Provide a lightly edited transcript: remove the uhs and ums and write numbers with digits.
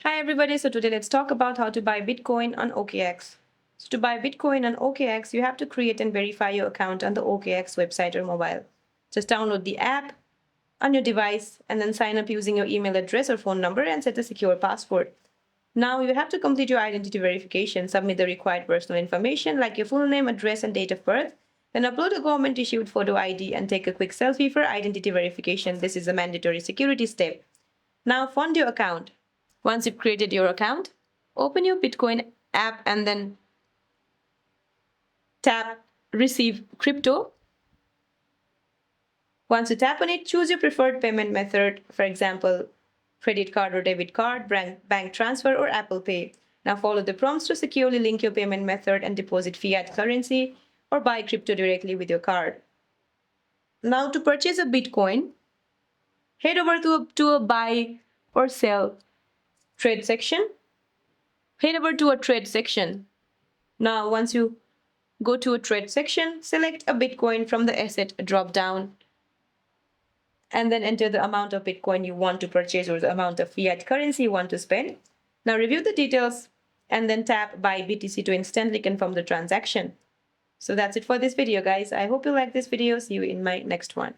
Hi everybody, so today let's talk about how to buy Bitcoin on OKX. So to buy Bitcoin on OKX, you have to create and verify your account on the OKX website or mobile. Just download the app on your device and then sign up using your email address or phone number and set a secure password. Now you have to complete your identity verification, submit the required personal information like your full name, address and date of birth, then upload a government issued photo ID and take a quick selfie for identity verification. This is a mandatory security step. Now fund your account. Once you've created your account, open your Bitcoin app and then tap Receive Crypto. Once you tap on it, choose your preferred payment method, for example, credit card or debit card, bank transfer, or Apple Pay. Now follow the prompts to securely link your payment method and deposit fiat currency or buy crypto directly with your card. Now to purchase a Bitcoin, head over to a buy or sell trade section. Head over to a trade section. Now, once you go to a trade section, select a Bitcoin from the asset drop down and then enter the amount of Bitcoin you want to purchase or the amount of fiat currency you want to spend. Now review the details and then tap buy BTC to instantly confirm the transaction. So that's it for this video, guys. I hope you like this video. See you in my next one.